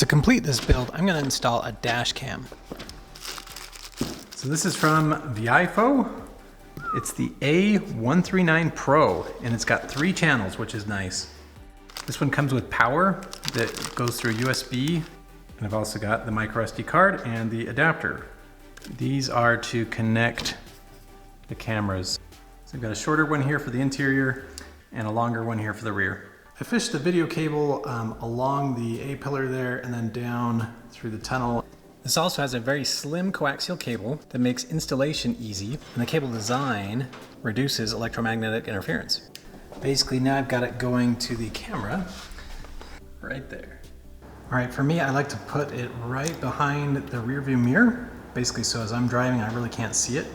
To complete this build, I'm going to install a dash cam. So this is from VIOFO. It's the A139PRO, and it's got 3 channels, which is nice. This one comes with power that goes through USB, and I've also got the micro SD card and the adapter. These are to connect the cameras. So I've got a shorter one here for the interior and a longer one here for the rear. I fished the video cable along the A-pillar there and then down through the tunnel. This also has a very slim coaxial cable that makes installation easy, and the cable design reduces electromagnetic interference. Basically now I've got it going to the camera right there. All right, for me, I like to put it right behind the rear view mirror, basically so as I'm driving I really can't see it.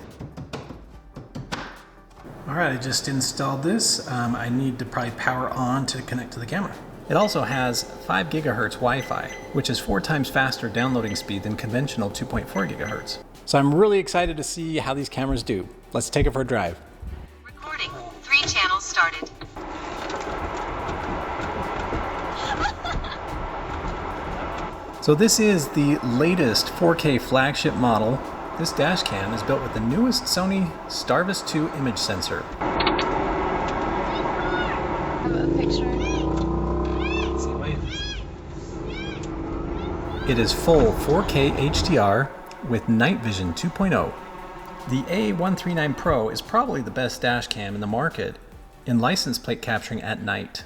All right, I just installed this. I need to probably power on to connect to the camera. It also has 5 gigahertz Wi-Fi, which is 4 times faster downloading speed than conventional 2.4 gigahertz. So I'm really excited to see how these cameras do. Let's take it for a drive. Recording. 3 channels started. So this is the latest 4K flagship model. This dash cam is built with the newest Sony Starvis 2 image sensor. It is full 4K HDR with night vision 2.0. The A139PRO is probably the best dash cam in the market in license plate capturing at night.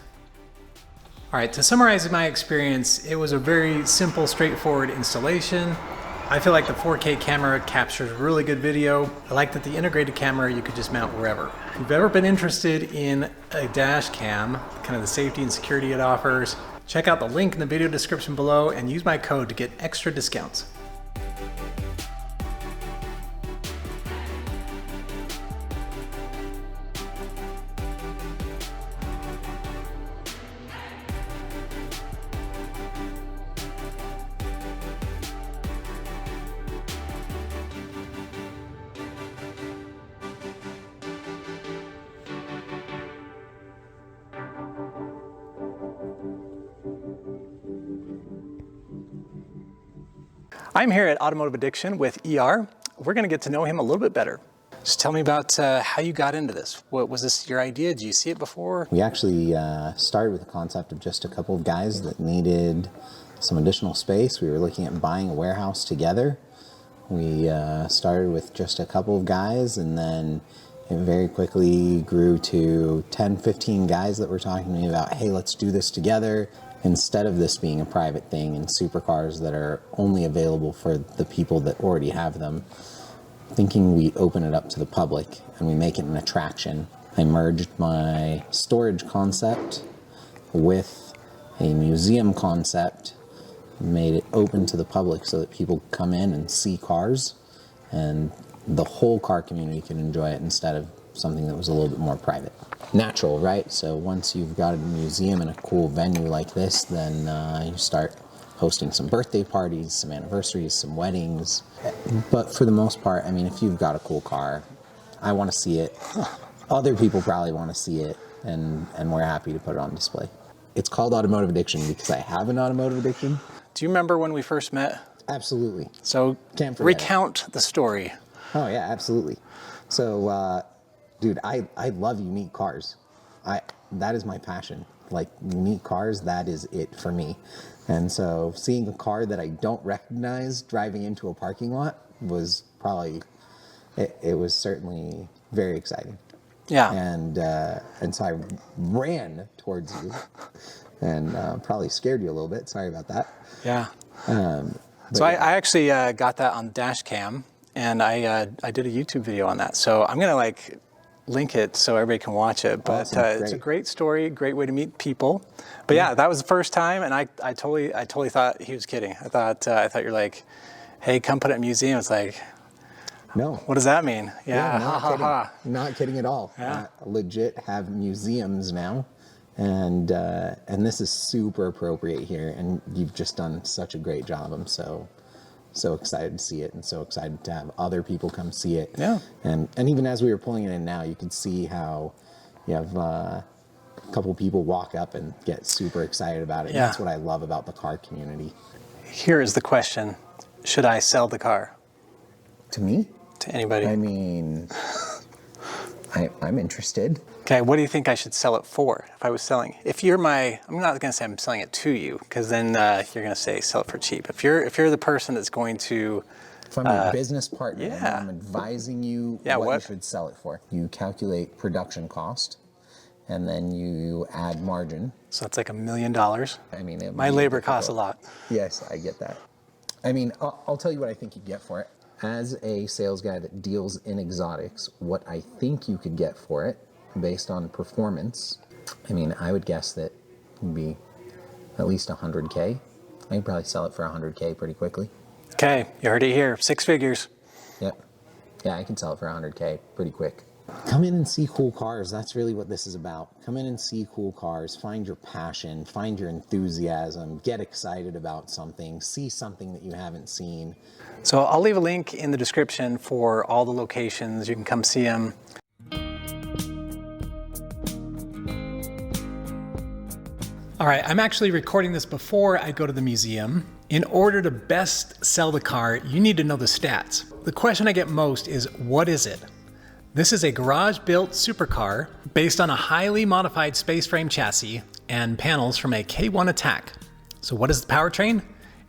All right, to summarize my experience, it was a very simple, straightforward installation. I feel like the 4K camera captures really good video. I like that the integrated camera you could just mount wherever. If you've ever been interested in a dash cam, kind of the safety and security it offers, check out the link in the video description below and use my code to get extra discounts. I'm here at Automotive Addiction with ER. We're gonna get to know him a little bit better. Just tell me about how you got into this. What was this your idea? Did you see it before? We actually started with the concept of just a couple of guys that needed some additional space. We were looking at buying a warehouse together. We started with just a couple of guys, and then it very quickly grew to 10, 15 guys that were talking to me about, hey, let's do this together. Instead of this being a private thing in supercars that are only available for the people that already have them, thinking we open it up to the public and we make it an attraction. I merged my storage concept with a museum concept, made it open to the public so that people come in and see cars and the whole car community can enjoy it instead of something that was a little bit more private. Natural, right? So once you've got a museum and a cool venue like this, then you start hosting some birthday parties, some anniversaries, some weddings. But for the most part, I mean, if you've got a cool car, I want to see it. Other people probably want to see it, and we're happy to put it on display. It's called Automotive Addiction because I have an automotive addiction. Do you remember when we first met? Absolutely. So recount the story. Oh yeah, absolutely. So, dude, I love unique cars. That is my passion. Like unique cars, that is it for me. And so seeing a car that I don't recognize driving into a parking lot was probably, it was certainly very exciting. Yeah. And so I ran towards you and probably scared you a little bit. Sorry about that. Yeah. So I actually got that on dash cam, and I did a YouTube video on that. So I'm gonna like link it so everybody can watch it. But Awesome. It's a great story, great way to meet people. But yeah, that was the first time, and I totally thought he was kidding. I thought you're like, hey, come put it in a museum. It's like, no. What does that mean? Yeah, not kidding. Not kidding at all. Yeah. Legit have museums now, and this is super appropriate here. And you've just done such a great job. I'm so excited to see it, and so excited to have other people come see it. Yeah. And even as we were pulling it in now, you could see how you have a couple people walk up and get super excited about it. Yeah. That's what I love about the car community. Here is the question. Should I sell the car? To me? To anybody? I mean, I'm interested. Okay, what do you think I should sell it for if I was selling? If you're my, I'm not gonna say I'm selling it to you, because then you're gonna say sell it for cheap. If you're the person that's going to, If I'm your business partner, yeah. and I'm advising you Yeah, what you what? should sell it for. You calculate production cost, and then you add margin. so it's like $1 million. I mean, it My would be labor costs a difficult. lot. Yes, I get that. I mean, I'll tell you what I think you get for it. As a sales guy that deals in exotics, what I think you could get for it based on performance, I mean, I would guess that it would be at least 100K. I could probably sell it for 100K pretty quickly. Okay, you heard it here, 6 figures. Yep. Yeah, I can sell it for 100K pretty quick. Come in and see cool cars. That's really what this is about. Come in and see cool cars. Find your passion. Find your enthusiasm. Get excited about something. See something that you haven't seen. So I'll leave a link in the description for all the locations. You can come see them. All right, I'm actually recording this before I go to the museum. In order to best sell the car, you need to know the stats. The question I get most is, what is it? This is a garage-built supercar based on a highly modified space frame chassis and panels from a K1 Attack. So what is the powertrain?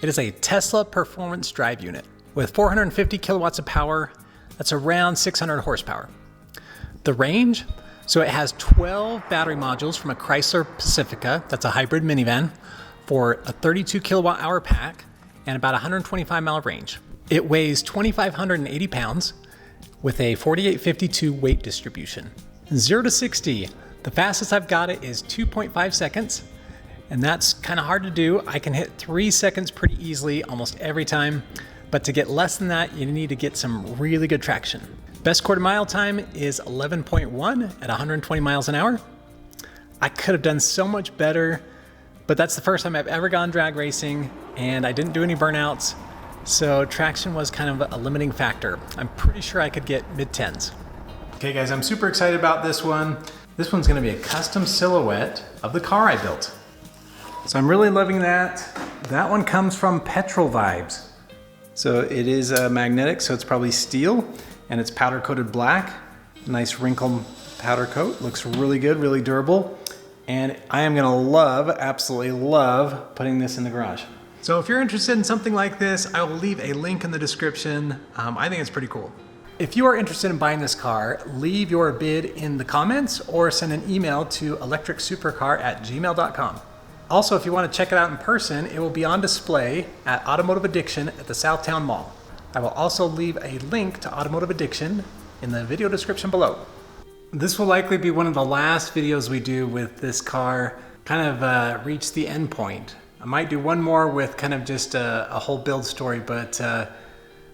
It is a Tesla performance drive unit with 450 kilowatts of power. That's around 600 horsepower. The range? So it has 12 battery modules from a Chrysler Pacifica, that's a hybrid minivan, for a 32 kilowatt hour pack and about 125 mile range. It weighs 2,580 pounds with a 4852 weight distribution. 0 to 60, the fastest I've got it is 2.5 seconds, and that's kind of hard to do. I can hit 3 seconds pretty easily almost every time, but to get less than that, you need to get some really good traction. Best quarter mile time is 11.1 at 120 miles an hour. I could have done so much better, but that's the first time I've ever gone drag racing, and I didn't do any burnouts, so traction was kind of a limiting factor. I'm pretty sure I could get mid-10s. Okay guys, I'm super excited about this one. This one's gonna be a custom silhouette of the car I built. So I'm really loving that. That one comes from Petrol Vibes. So it is magnetic, so it's probably steel, and it's powder coated black. Nice wrinkle powder coat, looks really good, really durable. And I am gonna love, absolutely love putting this in the garage. So if you're interested in something like this, I will leave a link in the description. I think it's pretty cool. If you are interested in buying this car, leave your bid in the comments or send an email to electricsupercar@gmail.com. Also, if you want to check it out in person, it will be on display at Automotive Addiction at the Southtown Mall. I will also leave a link to Automotive Addiction in the video description below. This will likely be one of the last videos we do with this car, kind of reach the end point. I might do one more with kind of just a whole build story, but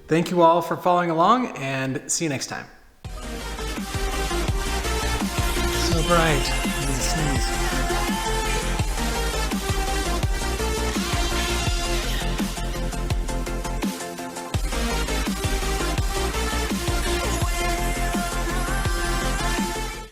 thank you all for following along, and see you next time. So bright.